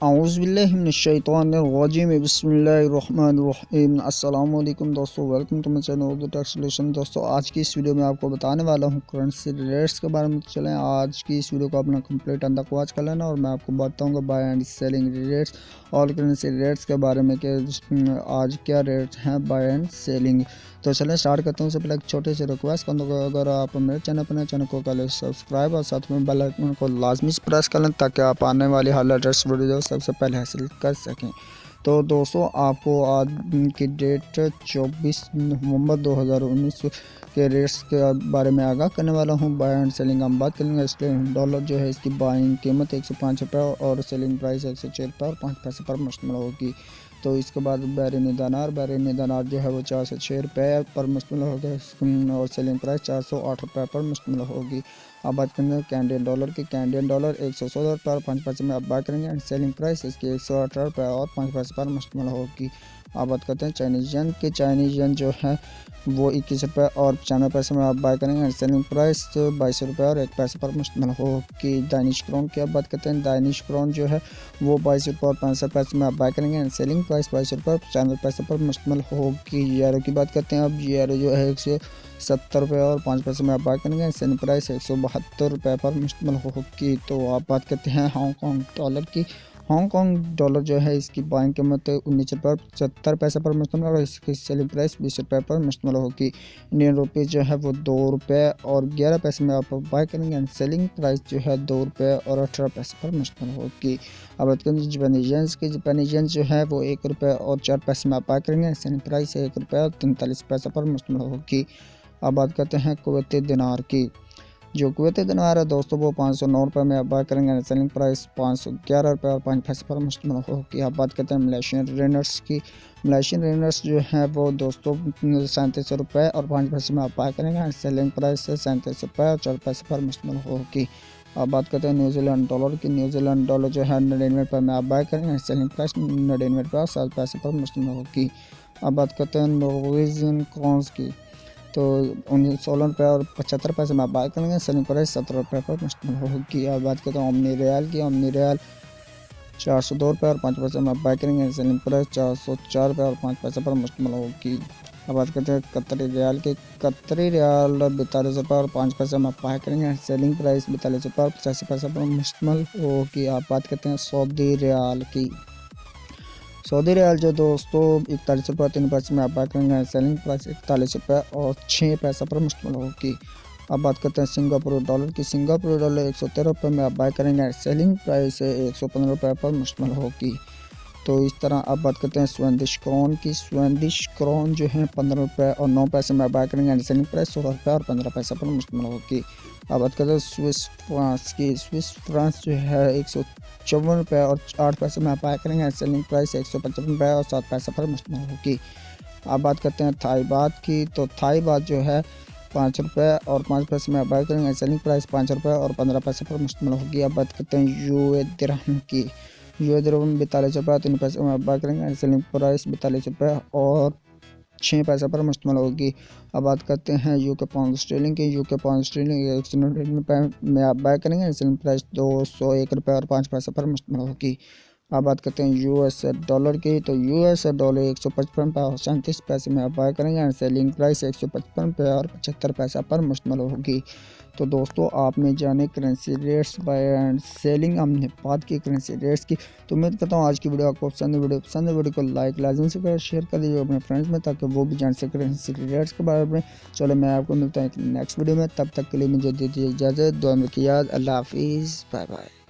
औज़ुबिल्लाहिमिनश्शैतानिर्रजीम बिस्मिल्लाहिर्रहमानिर्रहीम। अस्सलाम वालेकुम दोस्तों, welcome to my channel Urdu tech solution. दोस्तों आज की इस वीडियो में आपको बताने वाला हूँ करेंसी रेट्स के बारे में। तो चलें आज की इस वीडियो को अपना कंप्लीट अंदर को वॉच कर लेना और मैं आपको बताऊँगा बाय एंड सेलिंग रेट्स और करेंसी रेट्स के बारे में कि आज क्या रेट्स हैं बाय एंड सेलिंग। तो चलें स्टार्ट करते हैं। उससे पहले एक छोटी सी रिक्वेस्ट कर दूँगा, अगर आप मेरे चैनल को कर ले सब्सक्राइब और साथ में बेल आइकन को लाजमी प्रेस कर लें ताकि आप आने वाली हर लेटेस्ट वीडियो सबसे पहले हासिल कर सकें। तो दोस्तों आपको आज की डेट 24 नवंबर 2019 के रेट्स के बारे में आगाह करने वाला हूं। बाय एंड सेलिंग हम बात करेंगे। ऑस्ट्रेलियन डॉलर जो है इसकी बाइंग कीमत 105 रुपये और सेलिंग प्राइस 106 रुपये और 5 पैसे पर मुश्तमिल होगी। तो इसके बाद बैरिनी दिनार जो है वो 4 से 6 रुपये पर मुश्तमिल होगा और सेलिंग प्राइस 408 रुपये पर मुश्तमिल होगी। अब बात करेंगे कैनेडियन डॉलर की। कैनेडियन डॉलर 116 रुपये और 5 पैसे में अब बात करेंगे एंड सेलिंग प्राइस इसकी 118 रुपये और 5 पैसे पर मुश्तमिल होगी। अब बात करते हैं चाइनीज यन की। चाइनीज यन जो है वो 21 रुपये और 95 पैसे में आप बाय करेंगे एंड सेलिंग प्राइस 22 रुपये और 1 पैसे पर मुश्तमिल होगी। दानिश क्रोन की अब बात करते हैं। दानिश क्रोन जो है वो 22 रुपये और 65 पैसे में आप बाय करेंगे एंड सेलिंग प्राइस 22 रुपये और 95 पैसे पर मुश्तमिल होगी। यूरो की बात करते हैं। अब यूरो जो है 170 रुपये और 5 पैसे में आप बाय करेंगे सेलिंग प्राइस 172 रुपये पर मुश्तमिल होगी। तो आप बात करते हैं हांगकॉन्ग डॉलर की। हांगकॉन्ग डॉलर जो है इसकी बाइंग कीमत 19 रुपये और 75 पैसे पर मुश्तमिल और इसकी सेलिंग प्राइस 20 रुपये पर मुश्तमिल होगी। इंडियन रुपीज़ जो है वो 2 रुपये और 11 पैसे में आप बाय करेंगे एंड सेलिंग प्राइस जो है 2 रुपये और 18 पैसे पर मुश्तमिल होगी। अब बात करें जापानीज येन की। जापानीज येन जो है वो 1 रुपये और 4 पैसे में आप बाय करेंगे सेलिंग प्राइस 1 रुपये और 43 पैसे पर मुश्तमिल होगी। अब बात करते हैं कुवैती दिनार की। जो कुवैती दिनार है दोस्तों वो 509 रुपये में आप बाय करेंगे सेलिंग प्राइस 511 रुपये और 5 पैसे पर मुश्तमिल होगी। आप बात करते हैं मलेशियन रिनर्स की। मलेशियन रिनर्स जो है वो दोस्तों 37 रुपये और 5 पैसे में आप बाय करेंगे सेलिंग प्राइस 37 रुपये और 4 पैसे पर मुश्तमिल होगी। अब बात करते हैं न्यूजीलैंड डॉलर की। न्यूजीलैंड डॉलर जो है 99 रुपये में आप बाय करेंगे सेलिंग प्राइस 99 रुपये और 7 पैसे पर मुश्तमिल होगी। अब बात करते हैं नॉर्वेजियन क्रॉन्स की। तो 16 रुपये और 75 पैसे में आप बाय करेंगे सेलिंग प्राइस 17 रुपये पर मुश्तमिल होगी। अब बात करते हैं ओमनी रियाल की। ओमनी रियाल 402 रुपये और 5 पैसे में आप बाय करेंगे सेलिंग प्राइस 404 रुपये और 5 पैसे पर मुश्तमिल होगी। अब बात करते हैं कतरी रियाल की। कतरी रियाल 42 रुपये और 5 पैसे में आप बाय करेंगे सेलिंग प्राइस 42 रुपये और 85 पैसे पर मुश्तमिल होगी। आप बात करते हैं सऊदी रियाल की। सऊदी रियाल जो दोस्तों 41 रुपये 3 पैसे में आप बाय करेंगे सेलिंग प्राइस 41 रुपये और 6 पैसे पर मुश्तमिल होगी। अब बात करते हैं सिंगापुर डॉलर की। सिंगापुर डॉलर 113 रुपये में आप बाय करेंगे सेलिंग प्राइस 115 रुपये पर मुश्तमिल होगी। तो इस तरह अब बात करते हैं स्वेडिश क्रोन की। स्वेडिश क्रोन जो है 15 रुपये और 9 पैसे में बाय करेंगे सेलिंग प्राइस 16 रुपये और 15 पैसे पर मुश्तमिल होगी। अब बात करते हैं स्विस फ्रांस की। स्विस फ्रांस जो है 154 रुपये और 8 पैसे में आप बाय करेंगे सेलिंग प्राइस 155 रुपये और 7 पैसे पर मुश्तमिल होगी। अब बात करते हैं थाई बात की। तो थाई बात जो है 5 रुपये और 5 पैसे में आप बाय करेंगे सेलिंग प्राइस 5 रुपये और 15 पैसे पर मुश्तमिल होगी। अब बात करते हैं यूए दिरहम की। यूए दिरहम 42 रुपये 3 पैसे में आप बाय करेंगे सेलिंग प्राइस 42 रुपये और 6 पैसे पर मुश्तमिल होगी। अब बात करते हैं यूके पाउंड स्टर्लिंग की। यूके पाउंड स्टर्लिंग 199 रुपये में आप बाय करेंगे सेलिंग प्राइस 201 रुपये और 5 पैसे पर मुश्तमिल होगी। अब बात करते हैं यूएस डॉलर की। तो यूएस डॉलर 155 रुपये और 37 पैसे में आप बाय करेंगे सेलिंग प्राइस 155 रुपये और 75 पैसे पर मुश्तमिल होगी। तो दोस्तों आपने जाने currency rates bye and selling, हमने बात की करेंसी रेट्स की। तो उम्मीद करता हूँ आज की वीडियो आपको पसंद है। वीडियो को लाइक लाजमी से करें, शेयर कर दीजिए अपने फ्रेंड्स में ताकि वो भी जान सकें करेंसी रेट्स के बारे में। चलो मैं आपको मिलता हूँ नेक्स्ट वीडियो में, तब तक के लिए मुझे दीजिए इजाज़त। दुआ में की याद। अल्लाह हाफिज़, बाय बाय।